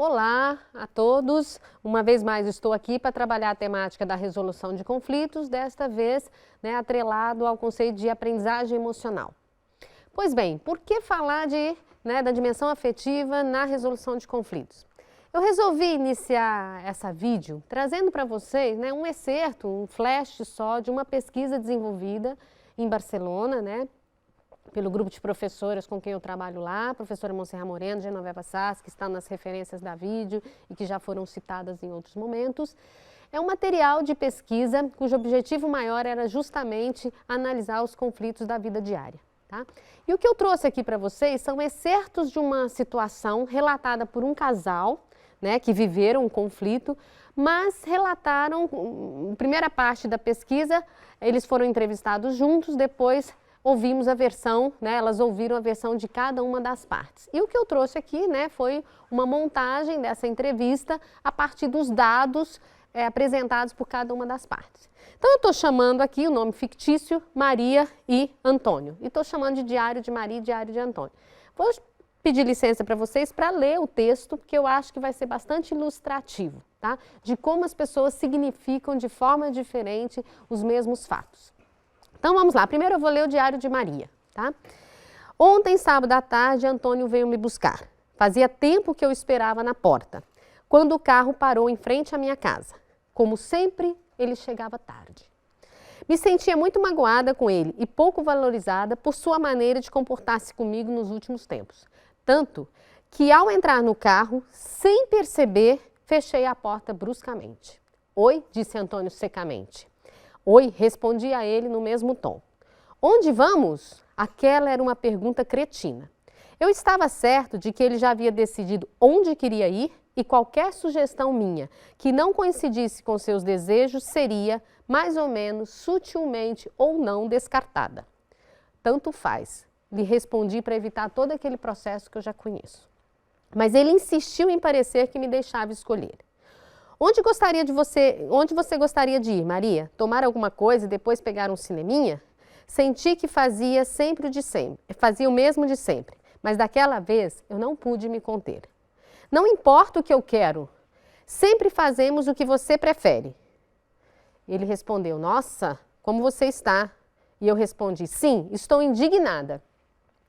Olá a todos, uma vez mais estou aqui para trabalhar a temática da resolução de conflitos, desta vez atrelado ao conceito de aprendizagem emocional. Pois bem, por que falar da dimensão afetiva na resolução de conflitos? Eu resolvi iniciar essa vídeo trazendo para vocês um excerto, um flash só de uma pesquisa desenvolvida em Barcelona, pelo grupo de professoras com quem eu trabalho lá, a professora Montserrat Moreno, Genoveva Sass, que está nas referências da vídeo e que já foram citadas em outros momentos. É um material de pesquisa cujo objetivo maior era justamente analisar os conflitos da vida diária. Tá? E o que eu trouxe aqui para vocês são excertos de uma situação relatada por um casal, que viveram um conflito, mas relataram, primeira parte da pesquisa, eles foram entrevistados juntos, depois ouvimos a versão, elas ouviram a versão de cada uma das partes. E o que eu trouxe aqui foi uma montagem dessa entrevista a partir dos dados apresentados por cada uma das partes. Então eu estou chamando aqui o nome fictício Maria e Antônio. E estou chamando de Diário de Maria e Diário de Antônio. Vou pedir licença para vocês para ler o texto, porque eu acho que vai ser bastante ilustrativo, tá? De como as pessoas significam de forma diferente os mesmos fatos. Então vamos lá, primeiro eu vou ler o Diário de Maria, tá? Ontem, sábado à tarde, Antônio veio me buscar. Fazia tempo que eu esperava na porta, quando o carro parou em frente à minha casa. Como sempre, ele chegava tarde. Me sentia muito magoada com ele e pouco valorizada por sua maneira de comportar-se comigo nos últimos tempos. Tanto que ao entrar no carro, sem perceber, fechei a porta bruscamente. Oi, disse Antônio secamente. Oi, respondi a ele no mesmo tom. Onde vamos? Aquela era uma pergunta cretina. Eu estava certo de que ele já havia decidido onde queria ir e qualquer sugestão minha que não coincidisse com seus desejos seria, mais ou menos, sutilmente ou não descartada. Tanto faz, lhe respondi para evitar todo aquele processo que eu já conheço. Mas ele insistiu em parecer que me deixava escolher. Onde você gostaria de ir, Maria? Tomar alguma coisa e depois pegar um cineminha? Senti que fazia o mesmo de sempre, mas daquela vez eu não pude me conter. Não importa o que eu quero, sempre fazemos o que você prefere. Ele respondeu, nossa, como você está? E eu respondi, sim, estou indignada.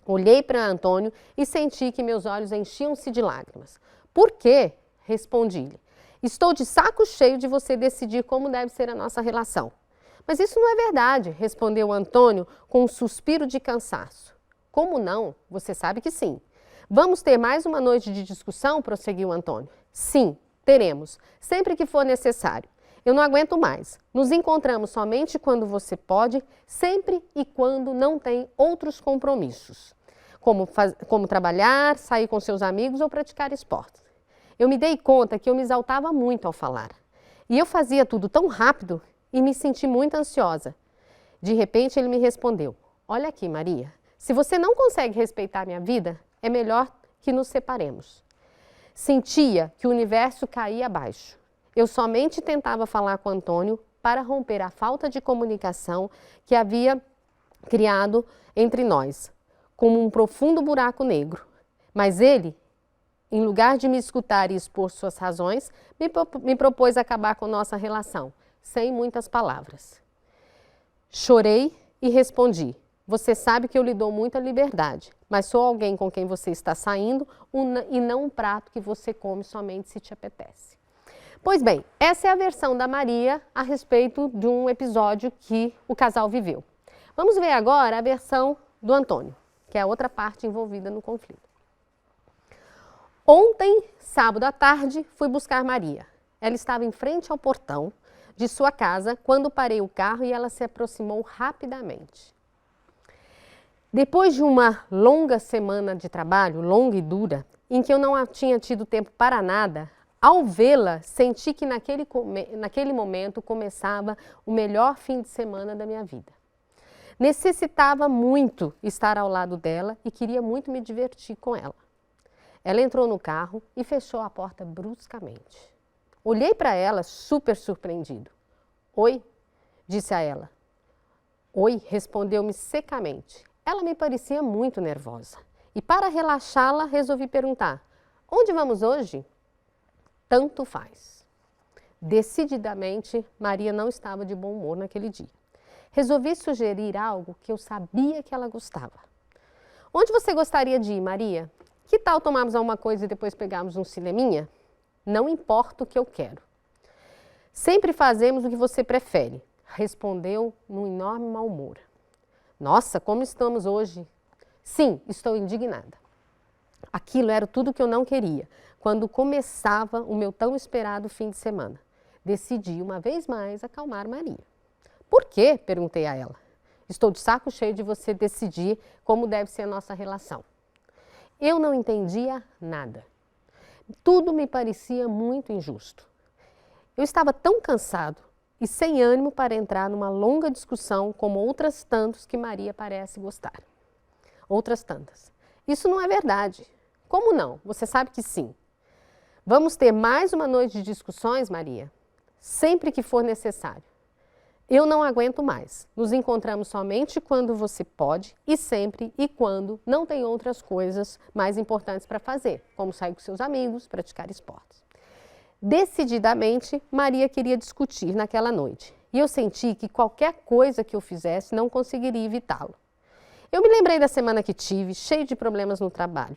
Olhei para Antônio e senti que meus olhos enchiam-se de lágrimas. Por quê? Respondi-lhe. Estou de saco cheio de você decidir como deve ser a nossa relação. Mas isso não é verdade, respondeu Antônio com um suspiro de cansaço. Como não? Você sabe que sim. Vamos ter mais uma noite de discussão? Prosseguiu Antônio. Sim, teremos, sempre que for necessário. Eu não aguento mais. Nos encontramos somente quando você pode, sempre e quando não tem outros compromissos, como trabalhar, sair com seus amigos ou praticar esportes. Eu me dei conta que eu me exaltava muito ao falar. E eu fazia tudo tão rápido e me senti muito ansiosa. De repente ele me respondeu, olha aqui Maria, se você não consegue respeitar minha vida, é melhor que nos separemos. Sentia que o universo caía abaixo. Eu somente tentava falar com Antônio para romper a falta de comunicação que havia criado entre nós, como um profundo buraco negro. Mas ele, em lugar de me escutar e expor suas razões, me propôs acabar com nossa relação, sem muitas palavras. Chorei e respondi, você sabe que eu lhe dou muita liberdade, mas sou alguém com quem você está saindo e não um prato que você come somente se te apetece. Pois bem, essa é a versão da Maria a respeito de um episódio que o casal viveu. Vamos ver agora a versão do Antônio, que é a outra parte envolvida no conflito. Ontem, sábado à tarde, fui buscar Maria. Ela estava em frente ao portão de sua casa quando parei o carro e ela se aproximou rapidamente. Depois de uma longa semana de trabalho, longa e dura, em que eu não tinha tido tempo para nada, ao vê-la, senti que naquele momento começava o melhor fim de semana da minha vida. Necessitava muito estar ao lado dela e queria muito me divertir com ela. Ela entrou no carro e fechou a porta bruscamente. Olhei para ela super surpreendido. Oi, disse a ela. Oi, respondeu-me secamente. Ela me parecia muito nervosa. E para relaxá-la, resolvi perguntar, onde vamos hoje? tanto faz. Decididamente, Maria não estava de bom humor naquele dia. Resolvi sugerir algo que eu sabia que ela gostava. Onde você gostaria de ir, Maria? Que tal tomarmos alguma coisa e depois pegarmos um cineminha? Não importa o que eu quero. Sempre fazemos o que você prefere, respondeu num enorme mau humor. Nossa, como estamos hoje? Sim, estou indignada. Aquilo era tudo que eu não queria, quando começava o meu tão esperado fim de semana. Decidi, uma vez mais, acalmar Maria. Por quê? Perguntei a ela. Estou de saco cheio de você decidir como deve ser a nossa relação. Eu não entendia nada. Tudo me parecia muito injusto. Eu estava tão cansado e sem ânimo para entrar numa longa discussão como outras tantas que Maria parece gostar. Outras tantas. Isso não é verdade. Como não? Você sabe que sim. Vamos ter mais uma noite de discussões, Maria? Sempre que for necessário. Eu não aguento mais. Nos encontramos somente quando você pode e sempre e quando não tem outras coisas mais importantes para fazer, como sair com seus amigos, praticar esportes. Decididamente, Maria queria discutir naquela noite e eu senti que qualquer coisa que eu fizesse não conseguiria evitá-lo. Eu me lembrei da semana que tive, cheio de problemas no trabalho.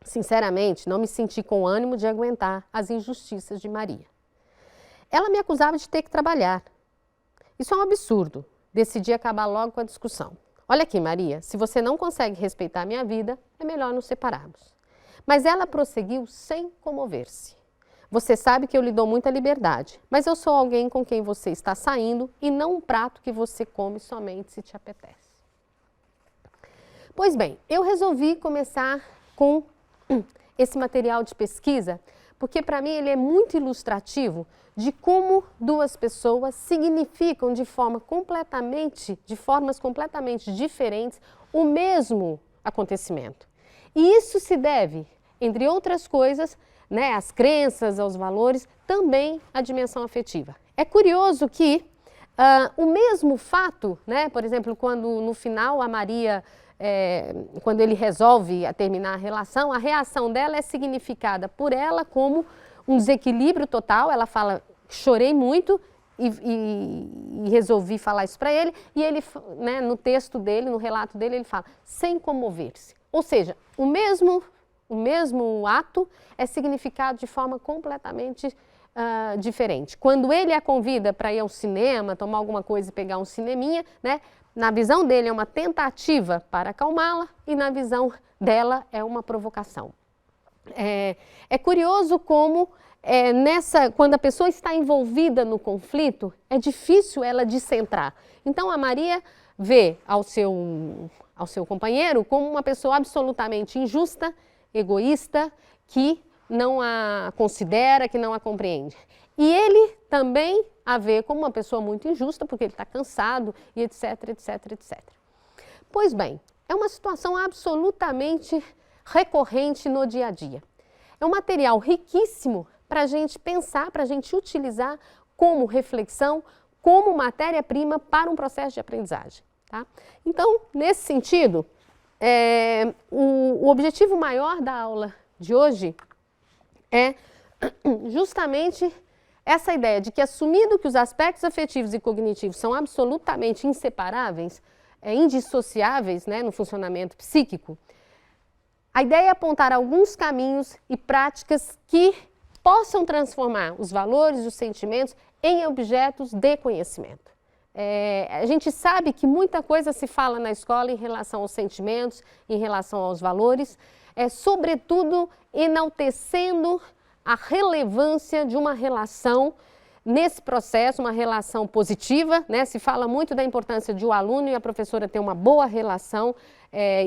Sinceramente, não me senti com ânimo de aguentar as injustiças de Maria. Ela me acusava de ter que trabalhar. Isso é um absurdo. Decidi acabar logo com a discussão. Olha aqui, Maria, se você não consegue respeitar a minha vida, é melhor nos separarmos. Mas ela prosseguiu sem comover-se. Você sabe que eu lhe dou muita liberdade, mas eu sou alguém com quem você está saindo e não um prato que você come somente se te apetece. Pois bem, eu resolvi começar com esse material de pesquisa, porque para mim ele é muito ilustrativo de como duas pessoas significam de formas completamente diferentes o mesmo acontecimento. E isso se deve, entre outras coisas, né, às crenças, aos valores, também à dimensão afetiva. É curioso que o mesmo fato, né, por exemplo, quando no final a Maria, quando ele resolve terminar a relação, a reação dela é significada por ela como um desequilíbrio total. Ela fala, chorei muito e resolvi falar isso para ele, e ele, né, no texto dele, no relato dele, ele fala, sem comover-se. Ou seja, o mesmo ato é significado de forma completamente diferente. Quando ele a convida para ir ao cinema, tomar alguma coisa e pegar um cineminha, né, na visão dele é uma tentativa para acalmá-la e na visão dela é uma provocação. É curioso como quando a pessoa está envolvida no conflito, é difícil ela descentrar. Então a Maria vê ao seu companheiro como uma pessoa absolutamente injusta, egoísta, que não a considera, que não a compreende. E ele também a vê como uma pessoa muito injusta, porque ele está cansado e etc, etc, etc. Pois bem, é uma situação absolutamente recorrente no dia a dia. É um material riquíssimo para a gente pensar, para a gente utilizar como reflexão, como matéria-prima para um processo de aprendizagem. Tá? Então, nesse sentido, o objetivo maior da aula de hoje é justamente essa ideia de que, assumindo que os aspectos afetivos e cognitivos são absolutamente inseparáveis, indissociáveis, né, no funcionamento psíquico, a ideia é apontar alguns caminhos e práticas que possam transformar os valores e os sentimentos em objetos de conhecimento. A gente sabe que muita coisa se fala na escola em relação aos sentimentos, em relação aos valores, sobretudo enaltecendo a relevância de uma relação nesse processo, uma relação positiva, né? Se fala muito da importância de o aluno e a professora ter uma boa relação,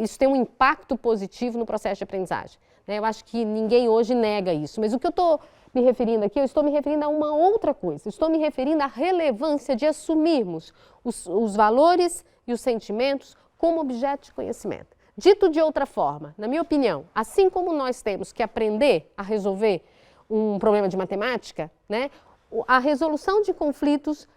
isso tem um impacto positivo no processo de aprendizagem, né? Eu acho que ninguém hoje nega isso, mas o que eu estou me referindo aqui, eu estou me referindo a uma outra coisa, estou me referindo à relevância de assumirmos os valores e os sentimentos como objeto de conhecimento. Dito de outra forma, na minha opinião, assim como nós temos que aprender a resolver um problema de matemática, né, a resolução de conflitos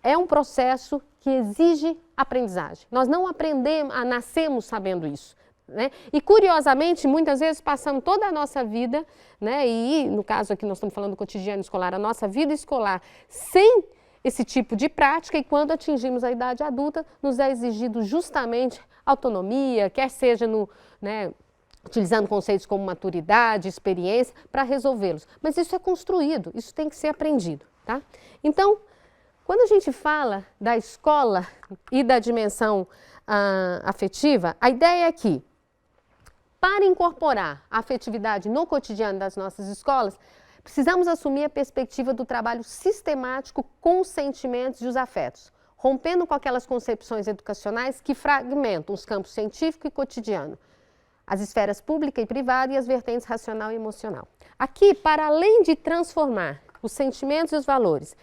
é um processo que exige aprendizagem. Nós não aprendemos, nascemos sabendo isso. né? E curiosamente, muitas vezes passamos toda a nossa vida, né? E no caso aqui nós estamos falando do cotidiano escolar, a nossa vida escolar sem esse tipo de prática, e quando atingimos a idade adulta, nos é exigido justamente autonomia, quer seja no, né, utilizando conceitos como maturidade, experiência, para resolvê-los. Mas isso é construído, isso tem que ser aprendido, tá? Então, quando a gente fala da escola e da dimensão afetiva, a ideia é que, para incorporar a afetividade no cotidiano das nossas escolas, precisamos assumir a perspectiva do trabalho sistemático com os sentimentos e os afetos, rompendo com aquelas concepções educacionais que fragmentam os campos científico e cotidiano, as esferas pública e privada e as vertentes racional e emocional. Aqui, para além de transformar os sentimentos e os valores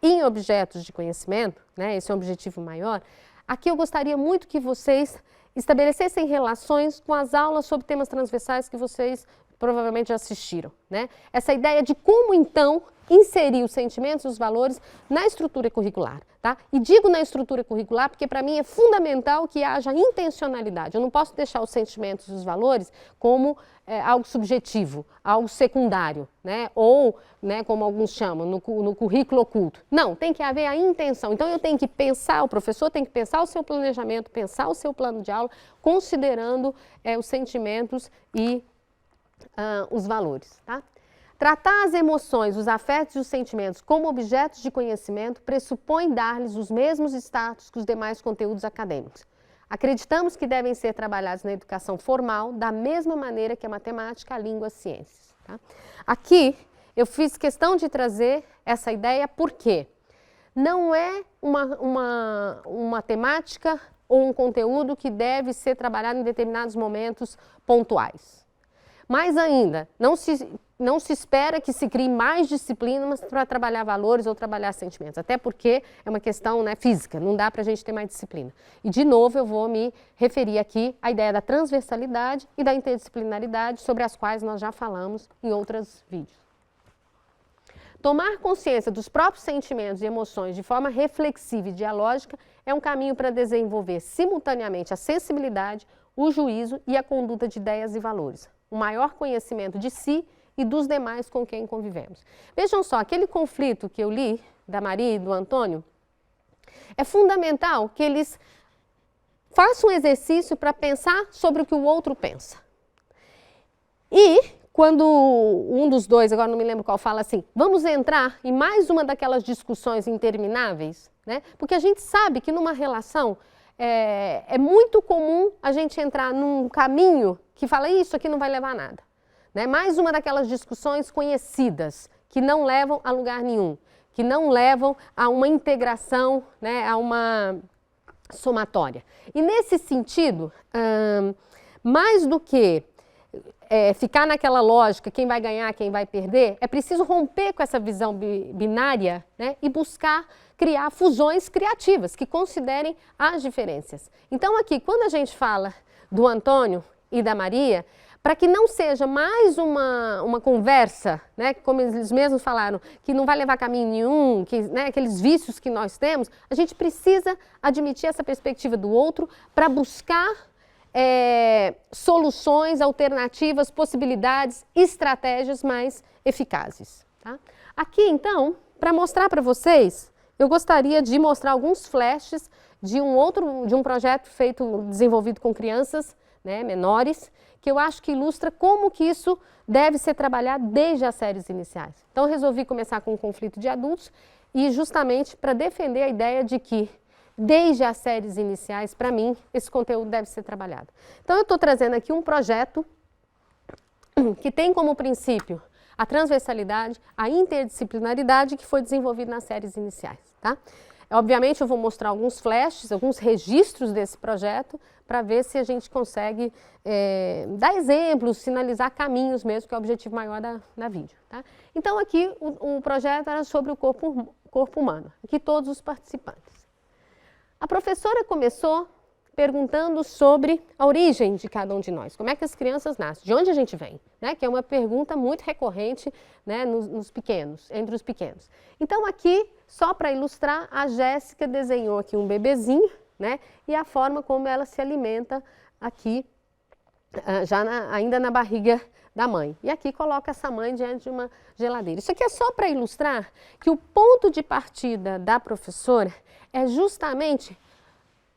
em objetos de conhecimento, né, esse é um objetivo maior, aqui eu gostaria muito que vocês estabelecessem relações com as aulas sobre temas transversais que vocês provavelmente já assistiram, né? Essa ideia de como, então, inserir os sentimentos e os valores na estrutura curricular, tá? E digo na estrutura curricular porque, para mim, é fundamental que haja intencionalidade. Eu não posso deixar os sentimentos e os valores como algo subjetivo, algo secundário, né? Ou, né, como alguns chamam, no currículo oculto. Não, tem que haver a intenção. Então, eu tenho que pensar, o professor tem que pensar o seu planejamento, pensar o seu plano de aula, considerando os sentimentos e os valores, tá? Tratar as emoções, os afetos e os sentimentos como objetos de conhecimento pressupõe dar-lhes os mesmos status que os demais conteúdos acadêmicos. Acreditamos que devem ser trabalhados na educação formal da mesma maneira que a matemática, a língua, as ciências, tá? Aqui eu fiz questão de trazer essa ideia porque não é uma temática ou um conteúdo que deve ser trabalhado em determinados momentos pontuais. Mais ainda, não se espera que se crie mais disciplinas para trabalhar valores ou trabalhar sentimentos, até porque é uma questão, né, física, não dá para a gente ter mais disciplina. E, de novo, eu vou me referir aqui à ideia da transversalidade e da interdisciplinaridade, sobre as quais nós já falamos em outros vídeos. Tomar consciência dos próprios sentimentos e emoções de forma reflexiva e dialógica é um caminho para desenvolver simultaneamente a sensibilidade, o juízo e a conduta de ideias e valores, o maior conhecimento de si e dos demais com quem convivemos. Vejam só, aquele conflito que eu li, da Maria e do Antônio, é fundamental que eles façam um exercício para pensar sobre o que o outro pensa. E quando um dos dois, agora não me lembro qual, fala assim, vamos entrar em mais uma daquelas discussões intermináveis, né? Porque a gente sabe que numa relação é muito comum a gente entrar num caminho que fala, isso aqui não vai levar a nada, né? Mais uma daquelas discussões conhecidas, que não levam a lugar nenhum, que não levam a uma integração, né, a uma somatória. E nesse sentido, mais do que ficar naquela lógica, quem vai ganhar, quem vai perder, é preciso romper com essa visão binária, né, e buscar criar fusões criativas que considerem as diferenças. Então aqui, quando a gente fala do Antônio e da Maria, para que não seja mais uma conversa, né, como eles mesmos falaram, que não vai levar caminho nenhum, que, né, aqueles vícios que nós temos, a gente precisa admitir essa perspectiva do outro para buscar soluções, alternativas, possibilidades, estratégias mais eficazes, tá? Aqui, então, para mostrar para vocês, eu gostaria de mostrar alguns flashes de um projeto desenvolvido com crianças, né, menores, que eu acho que ilustra como que isso deve ser trabalhado desde as séries iniciais. Então, eu resolvi começar com o conflito de adultos e justamente para defender a ideia de que, desde as séries iniciais, para mim, esse conteúdo deve ser trabalhado. Então, eu estou trazendo aqui um projeto que tem como princípio a transversalidade, a interdisciplinaridade, que foi desenvolvido nas séries iniciais, tá? Obviamente, eu vou mostrar alguns flashes, alguns registros desse projeto, para ver se a gente consegue dar exemplos, sinalizar caminhos mesmo, que é o objetivo maior da vídeo, tá? Então, aqui, o projeto era sobre o corpo humano, aqui todos os participantes. A professora começou perguntando sobre a origem de cada um de nós, como é que as crianças nascem, de onde a gente vem, né? Que é uma pergunta muito recorrente, né, entre os pequenos. Então aqui, só para ilustrar, a Jéssica desenhou aqui um bebezinho, né, e a forma como ela se alimenta aqui ainda na barriga da mãe. E aqui coloca essa mãe diante de uma geladeira. Isso aqui é só para ilustrar que o ponto de partida da professora é justamente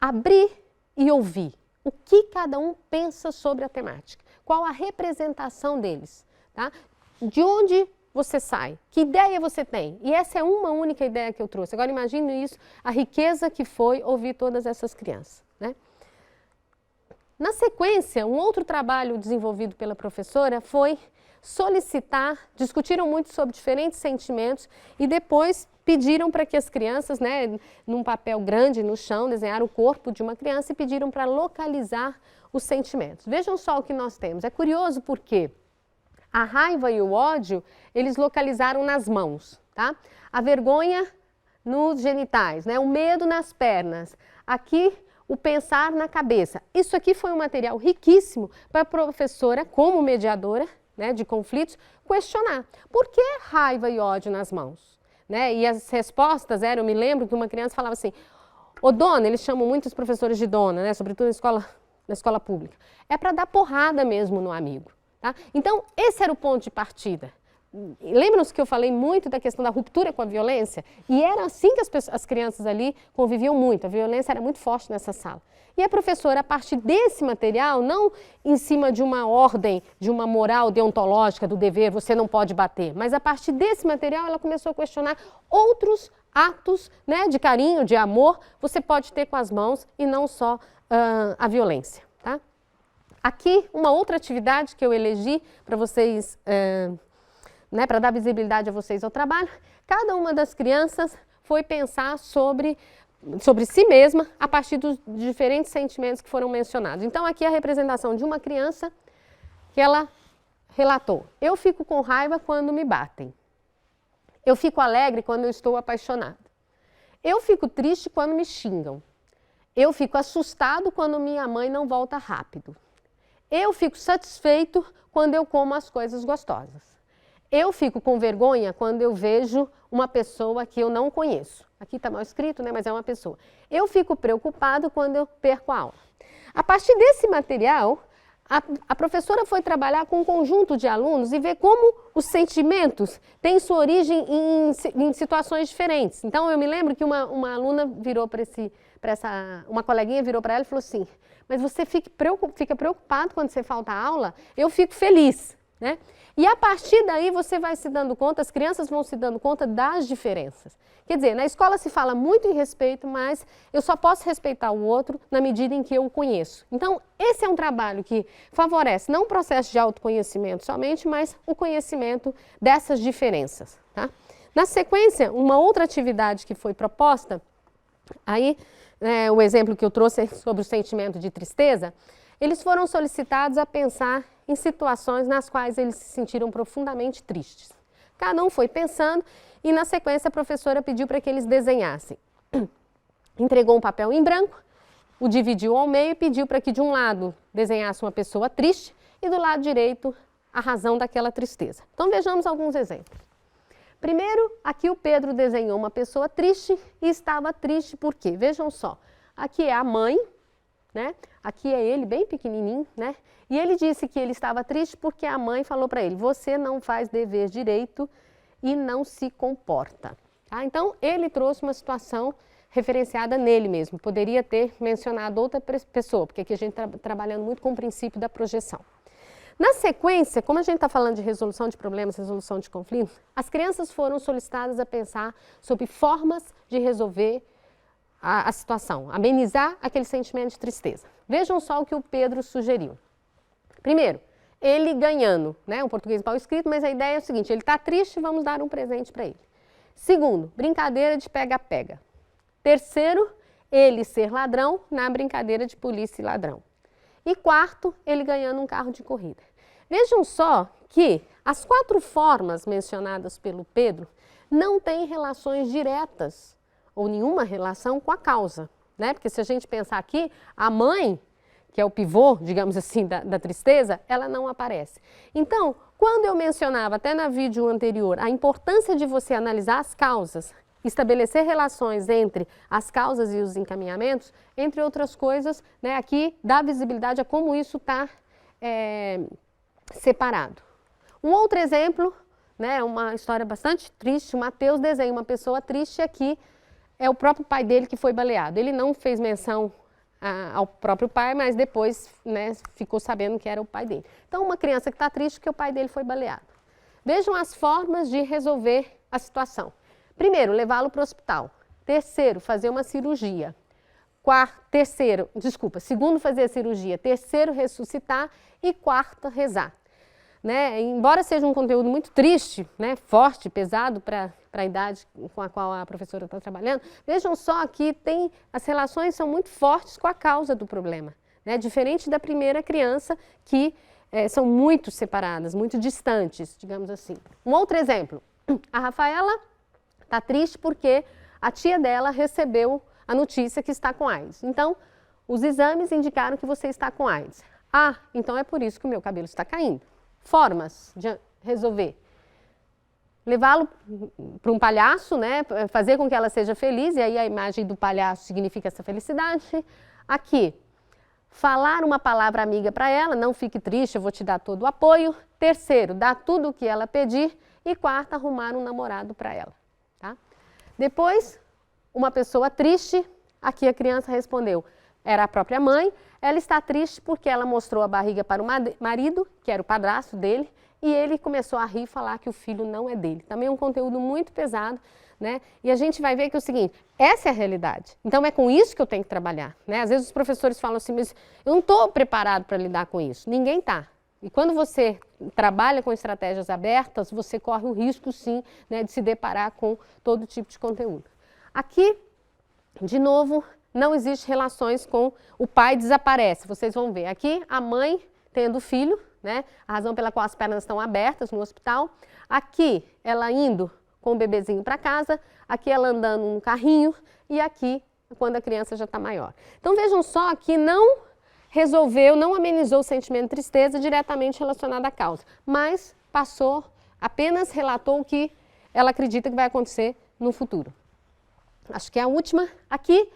abrir e ouvir o que cada um pensa sobre a temática, qual a representação deles, tá? De onde você sai, que ideia você tem. E essa é uma única ideia que eu trouxe. Agora imagine isso, a riqueza que foi ouvir todas essas crianças, né? Na sequência, um outro trabalho desenvolvido pela professora foi solicitar, discutiram muito sobre diferentes sentimentos e depois pediram para que as crianças, né, num papel grande no chão, desenharam o corpo de uma criança e pediram para localizar os sentimentos. Vejam só o que nós temos. É curioso porque a raiva e o ódio, eles localizaram nas mãos, tá? A vergonha nos genitais, né? O medo nas pernas. Aqui, o pensar na cabeça. Isso aqui foi um material riquíssimo para a professora, como mediadora, né, de conflitos, questionar. Por que raiva e ódio nas mãos? Né? E as respostas eram, eu me lembro que uma criança falava assim, ô dona, eles chamam muito os professores de dona, né, sobretudo na escola pública, é para dar porrada mesmo no amigo. Tá? Então, esse era o ponto de partida. Lembram-se que eu falei muito da questão da ruptura com a violência? E era assim que as crianças ali conviviam muito, a violência era muito forte nessa sala. E a professora, a partir desse material, não em cima de uma ordem, de uma moral deontológica do dever, você não pode bater, mas a partir desse material ela começou a questionar outros atos, né, de carinho, de amor, você pode ter com as mãos e não só a violência. Tá? Aqui, uma outra atividade que eu elegi para vocês... né, para dar visibilidade a vocês ao trabalho, cada uma das crianças foi pensar sobre si mesma a partir dos diferentes sentimentos que foram mencionados. Então, aqui é a representação de uma criança que ela relatou: eu fico com raiva quando me batem. Eu fico alegre quando eu estou apaixonada. Eu fico triste quando me xingam. Eu fico assustado quando minha mãe não volta rápido. Eu fico satisfeito quando eu como as coisas gostosas. Eu fico com vergonha quando eu vejo uma pessoa que eu não conheço. Aqui está mal escrito, né? Mas é uma pessoa. Eu fico preocupado quando eu perco a aula. A partir desse material, a professora foi trabalhar com um conjunto de alunos e ver como os sentimentos têm sua origem em situações diferentes. Então, eu me lembro que uma aluna virou uma coleguinha virou para ela e falou assim, mas você fica preocupado quando você falta a aula? Eu fico feliz, né? E a partir daí você vai se dando conta, as crianças vão se dando conta das diferenças. Quer dizer, na escola se fala muito em respeito, mas eu só posso respeitar o outro na medida em que eu o conheço. Então, esse é um trabalho que favorece não o processo de autoconhecimento somente, mas o conhecimento dessas diferenças. Tá? Na sequência, uma outra atividade que foi proposta, aí o exemplo que eu trouxe é sobre o sentimento de tristeza, eles foram solicitados a pensar em situações nas quais eles se sentiram profundamente tristes. Cada um foi pensando e, na sequência, a professora pediu para que eles desenhassem. Entregou um papel em branco, o dividiu ao meio e pediu para que, de um lado, desenhasse uma pessoa triste e, do lado direito, a razão daquela tristeza. Então, vejamos alguns exemplos. Primeiro, aqui o Pedro desenhou uma pessoa triste e estava triste por quê? Vejam só, aqui é a mãe, né? Aqui é ele, bem pequenininho, né? E ele disse que ele estava triste porque a mãe falou para ele, você não faz dever direito e não se comporta. Tá? Então, ele trouxe uma situação referenciada nele mesmo. Poderia ter mencionado outra pessoa, porque aqui a gente está trabalhando muito com o princípio da projeção. Na sequência, como a gente está falando de resolução de problemas, resolução de conflitos, as crianças foram solicitadas a pensar sobre formas de resolver a situação, amenizar aquele sentimento de tristeza. Vejam só o que o Pedro sugeriu. Primeiro, ele ganhando, né, um português mal escrito, mas a ideia é o seguinte, ele está triste, vamos dar um presente para ele. Segundo, brincadeira de pega-pega. Terceiro, ele ser ladrão na brincadeira de polícia e ladrão. E quarto, ele ganhando um carro de corrida. Vejam só que as 4 formas mencionadas pelo Pedro não têm relações diretas ou nenhuma relação com a causa, né? Porque se a gente pensar aqui, a mãe, que é o pivô, digamos assim, da tristeza, ela não aparece. Então, quando eu mencionava, até no vídeo anterior, a importância de você analisar as causas, estabelecer relações entre as causas e os encaminhamentos, entre outras coisas, né, aqui dá visibilidade a como isso está separado. Um outro exemplo, né, uma história bastante triste, o Mateus desenha uma pessoa triste, aqui é o próprio pai dele que foi baleado. Ele não fez menção ao próprio pai, mas depois, né, ficou sabendo que era o pai dele. Então, uma criança que está triste porque o pai dele foi baleado. Vejam as formas de resolver a situação. Primeiro, levá-lo para o hospital. Terceiro, fazer uma cirurgia. Segundo, fazer a cirurgia. Terceiro, ressuscitar. E quarto, rezar. Né? Embora seja um conteúdo muito triste, né, forte, pesado para a idade com a qual a professora está trabalhando, vejam só que as relações são muito fortes com a causa do problema, né? Diferente da primeira criança, que são muito separadas, muito distantes, digamos assim. Um outro exemplo, a Rafaela está triste porque a tia dela recebeu a notícia que está com AIDS. Então, os exames indicaram que você está com AIDS. Ah, então é por isso que o meu cabelo está caindo. Formas de resolver. Levá-lo para um palhaço, né? Fazer com que ela seja feliz, e aí a imagem do palhaço significa essa felicidade. Aqui, falar uma palavra amiga para ela, não fique triste, eu vou te dar todo o apoio. Terceiro, dar tudo o que ela pedir. E quarto, arrumar um namorado para ela. Tá? Depois, uma pessoa triste, aqui a criança respondeu, era a própria mãe. Ela está triste porque ela mostrou a barriga para o marido, que era o padrasto dele, e ele começou a rir e falar que o filho não é dele. Também é um conteúdo muito pesado, né? E a gente vai ver que é o seguinte, essa é a realidade. Então é com isso que eu tenho que trabalhar, né? Às vezes os professores falam assim, mas eu não estou preparado para lidar com isso. Ninguém está. E quando você trabalha com estratégias abertas, você corre o risco, sim, né, de se deparar com todo tipo de conteúdo. Aqui, de novo, não existe relações com o pai desaparece. Vocês vão ver aqui a mãe tendo filho, né? A razão pela qual as pernas estão abertas no hospital. Aqui ela indo com o bebezinho para casa, aqui ela andando no carrinho e aqui quando a criança já está maior. Então vejam só que não resolveu, não amenizou o sentimento de tristeza diretamente relacionado à causa, mas apenas relatou o que ela acredita que vai acontecer no futuro. Acho que é a última aqui.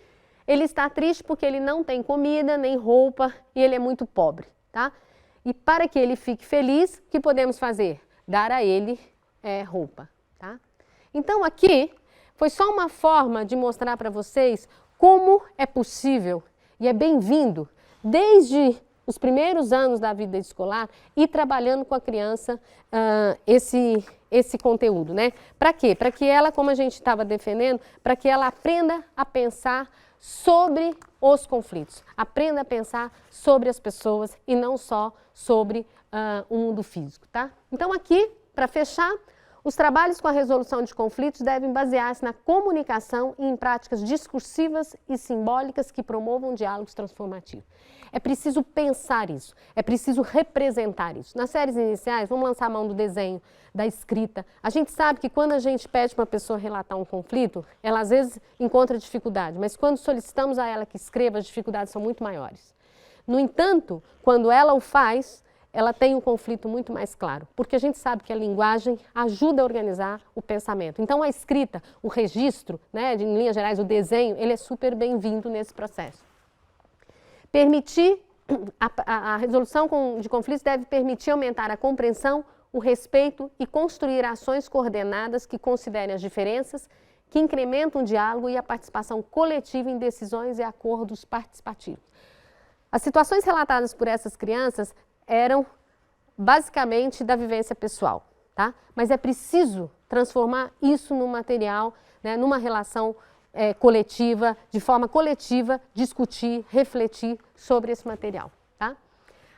Ele está triste porque ele não tem comida, nem roupa e ele é muito pobre, tá? E para que ele fique feliz, o que podemos fazer? Dar a ele roupa, tá? Então aqui foi só uma forma de mostrar para vocês como é possível e é bem-vindo, desde os primeiros anos da vida escolar, ir trabalhando com a criança esse conteúdo, né? Para quê? Para que ela, como a gente estava defendendo, para que ela aprenda a pensar sobre os conflitos, aprenda a pensar sobre as pessoas e não só sobre o mundo físico, tá? Então aqui, para fechar, os trabalhos com a resolução de conflitos devem basear-se na comunicação e em práticas discursivas e simbólicas que promovam diálogos transformativos. É preciso pensar isso, é preciso representar isso. Nas séries iniciais, vamos lançar a mão do desenho, da escrita. A gente sabe que quando a gente pede para uma pessoa relatar um conflito, ela às vezes encontra dificuldade, mas quando solicitamos a ela que escreva, as dificuldades são muito maiores. No entanto, quando ela o faz, ela tem um conflito muito mais claro, porque a gente sabe que a linguagem ajuda a organizar o pensamento. Então a escrita, o registro, né, em linhas gerais, o desenho, ele é super bem-vindo nesse processo. A resolução de conflitos deve permitir aumentar a compreensão, o respeito e construir ações coordenadas que considerem as diferenças, que incrementam o diálogo e a participação coletiva em decisões e acordos participativos. As situações relatadas por essas crianças eram basicamente da vivência pessoal, tá? Mas é preciso transformar isso num material, né, numa relação coletiva, de forma coletiva, discutir, refletir sobre esse material, tá?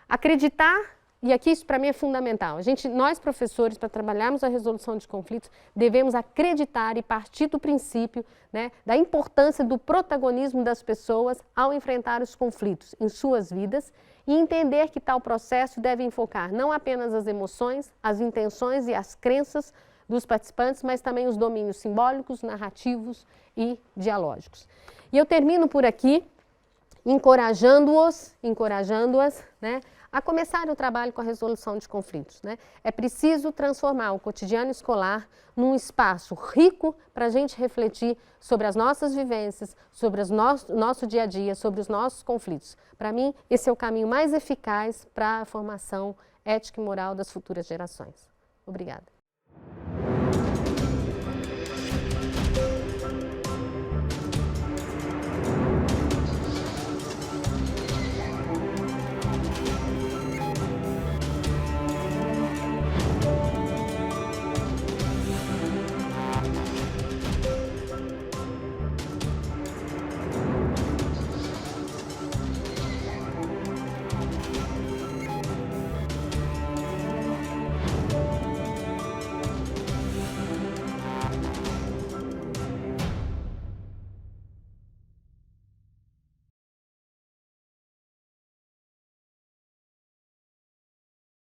Acreditar, e aqui isso para mim é fundamental, nós professores, para trabalharmos a resolução de conflitos, devemos acreditar e partir do princípio, né, da importância do protagonismo das pessoas ao enfrentar os conflitos em suas vidas e entender que tal processo deve enfocar não apenas as emoções, as intenções e as crenças dos participantes, mas também os domínios simbólicos, narrativos e dialógicos. E eu termino por aqui encorajando-as, né, a começar o trabalho com a resolução de conflitos, né? É preciso transformar o cotidiano escolar num espaço rico para a gente refletir sobre as nossas vivências, sobre o nosso dia a dia, sobre os nossos conflitos. Para mim, esse é o caminho mais eficaz para a formação ética e moral das futuras gerações. Obrigada.